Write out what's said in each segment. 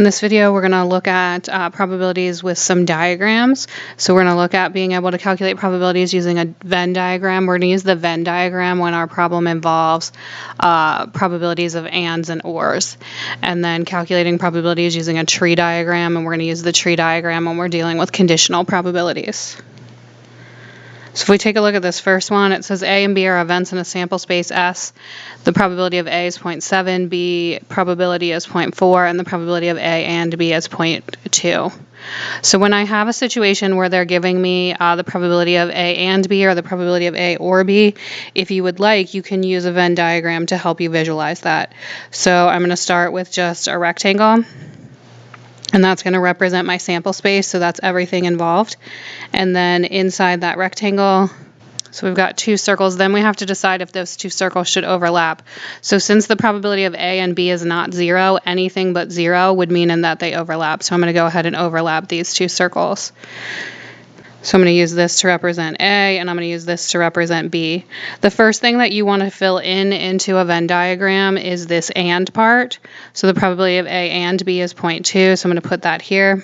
In this video, we're going to look at probabilities with some diagrams. So we're going to look at being able to calculate probabilities using a Venn diagram. We're going to use the Venn diagram when our problem involves probabilities of ands and ors. And then calculating probabilities using a tree diagram, and we're going to use the tree diagram when we're dealing with conditional probabilities. So if we take a look at this first one, it says A and B are events in a sample space S. The probability of A is 0.7, B probability is 0.4, and the probability of A and B is 0.2. So when I have a situation where they're giving me the probability of A and B or the probability of A or B, if you would like, you can use a Venn diagram to help you visualize that. So I'm going to start with just a rectangle. And that's going to represent my sample space, so that's everything involved. And then inside that rectangle, so we've got two circles. Then we have to decide if those two circles should overlap. So since the probability of A and B is not 0, anything but 0 would mean in that they overlap. So I'm going to go ahead and overlap these two circles. So I'm going to use this to represent A, and I'm going to use this to represent B. The first thing that you want to fill into a Venn diagram is this AND part. So the probability of A and B is 0.2, so I'm going to put that here.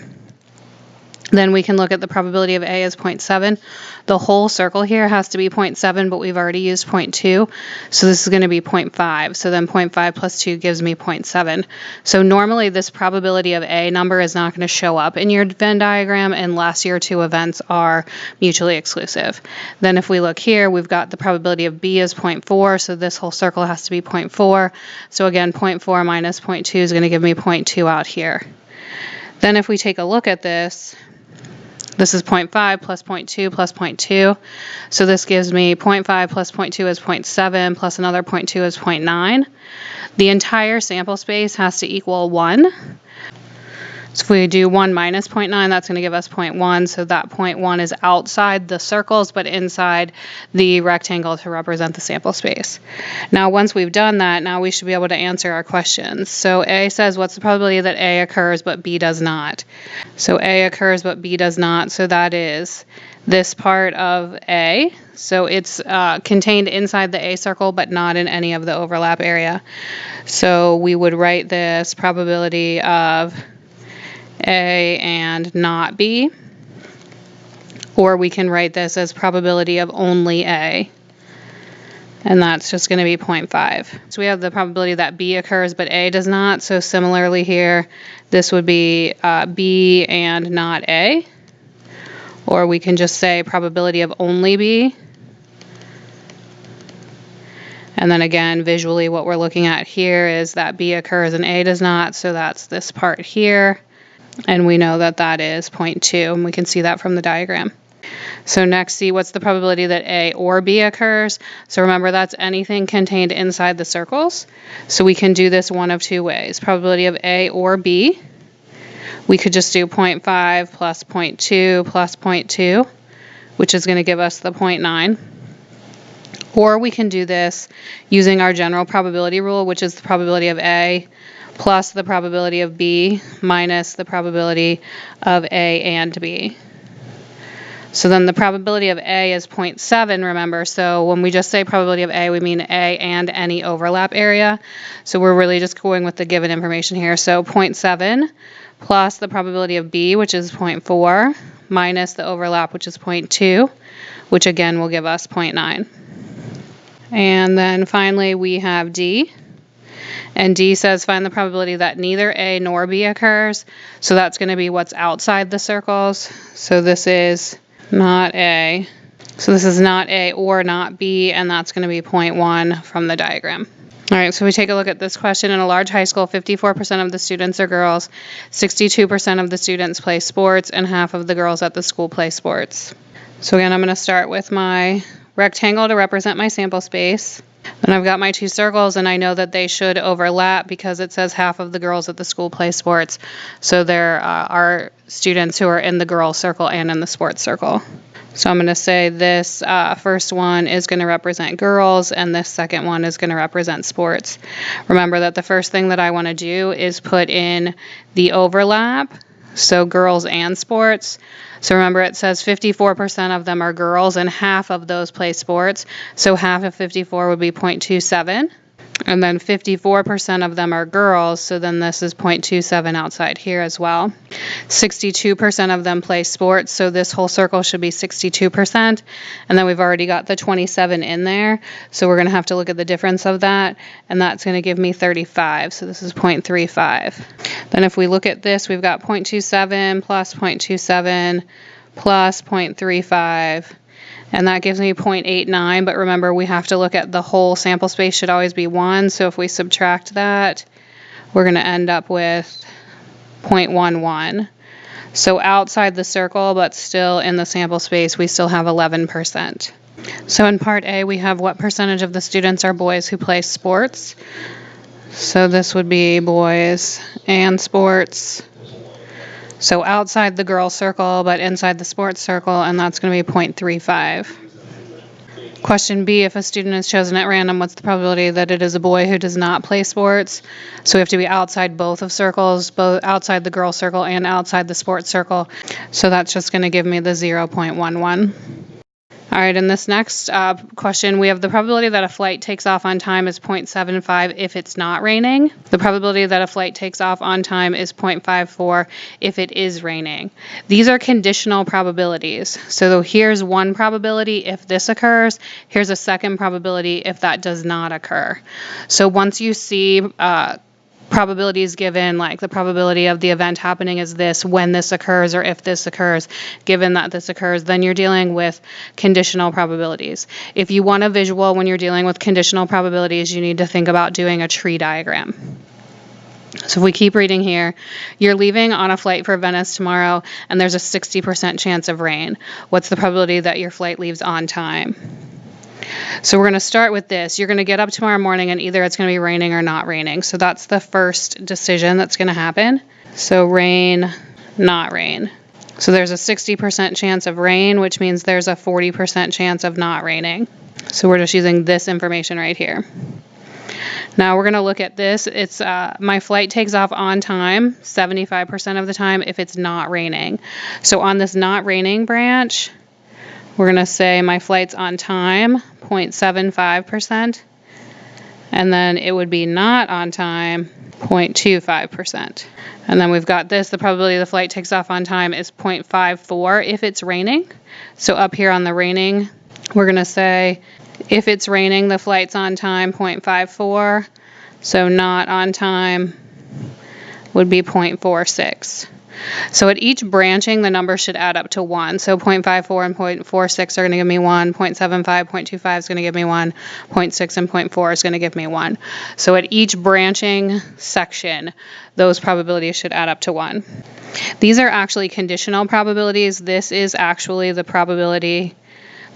Then we can look at the probability of A is 0.7. The whole circle here has to be 0.7, but we've already used 0.2, so this is going to be 0.5. So then 0.5 plus 2 gives me 0.7. So normally this probability of A number is not going to show up in your Venn diagram unless your two events are mutually exclusive. Then if we look here, we've got the probability of B is 0.4, so this whole circle has to be 0.4. So again, 0.4 minus 0.2 is going to give me 0.2 out here. Then if we take a look at this, this is 0.5 plus 0.2 plus 0.2. So this gives me 0.5 plus 0.2 is 0.7 plus another 0.2 is 0.9. The entire sample space has to equal 1. So if we do 1 minus 0.9, that's going to give us 0.1. So that 0.1 is outside the circles, but inside the rectangle to represent the sample space. Now, once we've done that, now we should be able to answer our questions. So A says, what's the probability that A occurs but B does not? So A occurs but B does not. So that is this part of A. So it's contained inside the A circle, but not in any of the overlap area. So we would write this probability of A and not B, or we can write this as probability of only A, and that's just going to be 0.5. So we have the probability that B occurs but A does not, so similarly here this would be B and not A, or we can just say probability of only B. And then again, visually what we're looking at here is that B occurs and A does not, so that's this part here. And we know that that is 0.2, and we can see that from the diagram. So next, see what's the probability that A or B occurs. So remember, that's anything contained inside the circles. So we can do this one of two ways. Probability of A or B. We could just do 0.5 plus 0.2 plus 0.2, which is going to give us the 0.9. Or we can do this using our general probability rule, which is the probability of A plus the probability of B minus the probability of A and B. So then the probability of A is 0.7, remember. So when we just say probability of A, we mean A and any overlap area. So we're really just going with the given information here. So 0.7 plus the probability of B, which is 0.4, minus the overlap, which is 0.2, which again will give us 0.9. And then finally we have D. And D says find the probability that neither A nor B occurs. So that's going to be what's outside the circles. So this is not A. So this is not A or not B, and that's going to be 0.1 from the diagram. All right, so we take a look at this question. In a large high school, 54% of the students are girls, 62% of the students play sports, and half of the girls at the school play sports. So again, I'm going to start with my rectangle to represent my sample space. Then I've got my two circles, and I know that they should overlap because it says half of the girls at the school play sports. So there are students who are in the girls circle and in the sports circle. So I'm going to say this first one is going to represent girls, and this second one is going to represent sports. Remember that the first thing that I want to do is put in the overlap, so girls and sports. So remember, it says 54% of them are girls and half of those play sports. So half of 54 would be 0.27. And then 54% of them are girls, so then this is 0.27 outside here as well. 62% of them play sports, so this whole circle should be 62%. And then we've already got the 27 in there, so we're going to have to look at the difference of that, and that's going to give me 35, so this is 0.35. Then if we look at this, we've got 0.27 plus 0.27 plus 0.35. And that gives me 0.89, but remember we have to look at the whole sample space should always be 1, so if we subtract that, we're going to end up with 0.11. So outside the circle, but still in the sample space, we still have 11%. So in part A, we have what percentage of the students are boys who play sports. So this would be boys and sports. So outside the girl circle, but inside the sports circle, and that's going to be 0.35. Question B, if a student is chosen at random, what's the probability that it is a boy who does not play sports? So we have to be outside both of circles, both outside the girl circle and outside the sports circle. So that's just going to give me the 0.11. All right, in this next question, we have the probability that a flight takes off on time is 0.75 if it's not raining. The probability that a flight takes off on time is 0.54 if it is raining. These are conditional probabilities. So here's one probability if this occurs. Here's a second probability if that does not occur. So once you see probabilities given, like the probability of the event happening is this when this occurs or if this occurs, given that this occurs, then you're dealing with conditional probabilities. If you want a visual when you're dealing with conditional probabilities, you need to think about doing a tree diagram. So if we keep reading here, you're leaving on a flight for Venice tomorrow and there's a 60% chance of rain. What's the probability that your flight leaves on time? So we're going to start with this. You're going to get up tomorrow morning and either it's going to be raining or not raining. So that's the first decision that's going to happen. So rain, not rain. So there's a 60% chance of rain, which means there's a 40% chance of not raining. So we're just using this information right here. Now we're going to look at this. It's my flight takes off on time, 75% of the time if it's not raining. So on this not raining branch, we're going to say my flight's on time, 0.75%, and then it would be not on time, 0.25%. And then we've got this, the probability the flight takes off on time is 0.54 if it's raining. So up here on the raining, we're going to say if it's raining, the flight's on time, 0.54. So not on time would be 0.46. So at each branching, the numbers should add up to 1. So 0.54 and 0.46 are going to give me 1. 0.75, 0.25 is going to give me 1. 0.6 and 0.4 is going to give me 1. So at each branching section, those probabilities should add up to 1. These are actually conditional probabilities. This is actually the probability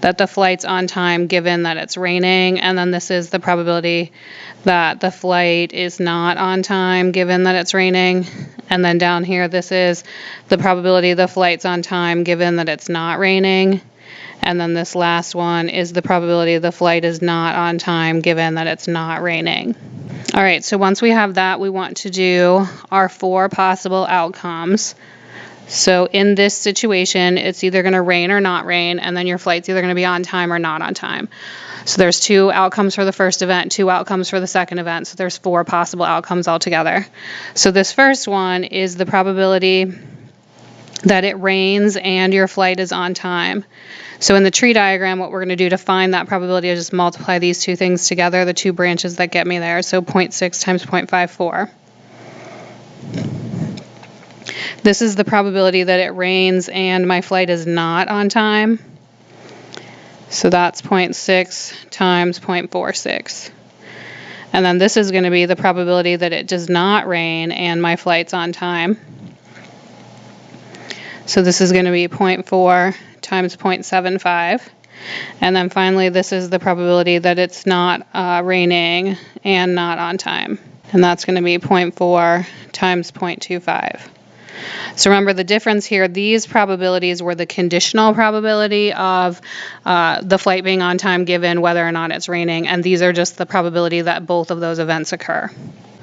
that the flight's on time given that it's raining, and then this is the probability that the flight is not on time given that it's raining, and then down here this is the probability the flight's on time given that it's not raining, and then this last one is the probability the flight is not on time given that it's not raining. All right, so once we have that, we want to do our 4 possible outcomes. So in this situation, it's either going to rain or not rain, and then your flight's either going to be on time or not on time. So there's 2 outcomes for the first event, 2 outcomes for the second event, so there's 4 possible outcomes altogether. So this first one is the probability that it rains and your flight is on time. So in the tree diagram, what we're going to do to find that probability is just multiply these 2 things together, the 2 branches that get me there, so 0.6 times 0.54. This is the probability that it rains and my flight is not on time. So that's 0.6 times 0.46. And then this is going to be the probability that it does not rain and my flight's on time. So this is going to be 0.4 times 0.75. And then finally, this is the probability that it's not raining and not on time. And that's going to be 0.4 times 0.25. So remember the difference here, these probabilities were the conditional probability of the flight being on time given whether or not it's raining, and these are just the probability that both of those events occur.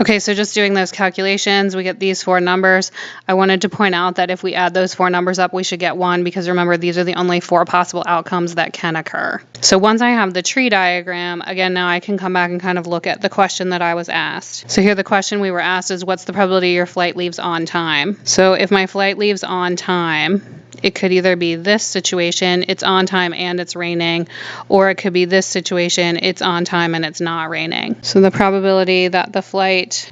Okay, so just doing those calculations, we get these 4 numbers. I wanted to point out that if we add those 4 numbers up, we should get 1, because remember, these are the only 4 possible outcomes that can occur. So once I have the tree diagram, again, now I can come back and kind of look at the question that I was asked. So here the question we were asked is, what's the probability your flight leaves on time? So if my flight leaves on time, it could either be this situation, it's on time and it's raining, or it could be this situation, it's on time and it's not raining. So the probability that the flight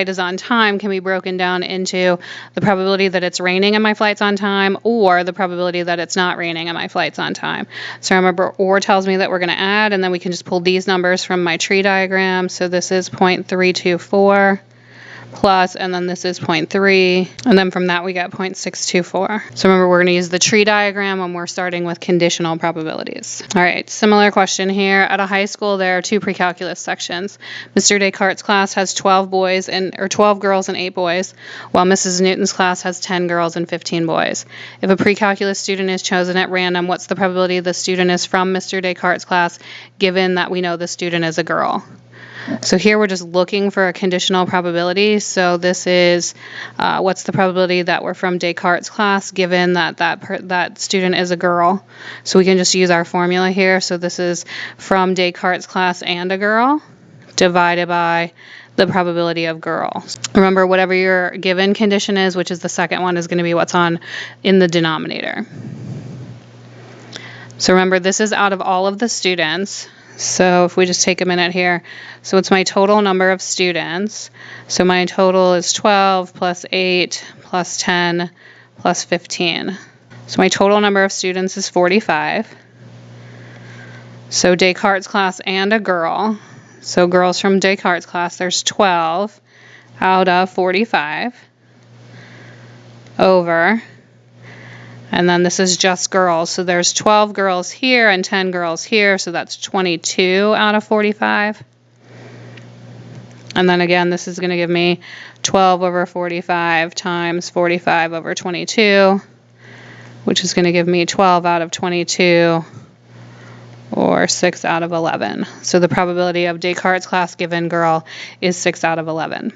is on time can be broken down into the probability that it's raining and my flight's on time, or the probability that it's not raining and my flight's on time. So remember, or tells me that we're going to add, and then we can just pull these numbers from my tree diagram. So this is 0.324. plus, and then this is 0.3, and then from that we get 0.624. So remember, we're going to use the tree diagram when we're starting with conditional probabilities. All right, similar question here. At a high school, there are 2 pre-calculus sections. Mr. Descartes' class has 12 girls and 8 boys, while Mrs. Newton's class has 10 girls and 15 boys. If a pre-calculus student is chosen at random, what's the probability the student is from Mr. Descartes' class, given that we know the student is a girl? So here we're just looking for a conditional probability. So this is what's the probability that we're from Descartes' class, given that that student is a girl. So we can just use our formula here. So this is from Descartes' class and a girl divided by the probability of girls. Remember, whatever your given condition is, which is the second one, is going to be what's in the denominator. So remember, this is out of all of the students. So if we just take a minute here, so it's my total number of students. So my total is 12 plus 8 plus 10 plus 15. So my total number of students is 45. So Descartes' class and a girl. So girls from Descartes' class, there's 12 out of 45 over. And then this is just girls. So there's 12 girls here and 10 girls here. So that's 22 out of 45. And then again, this is going to give me 12 over 45 times 45 over 22, which is going to give me 12 out of 22, or 6 out of 11. So the probability of Descartes' class given girl is 6 out of 11.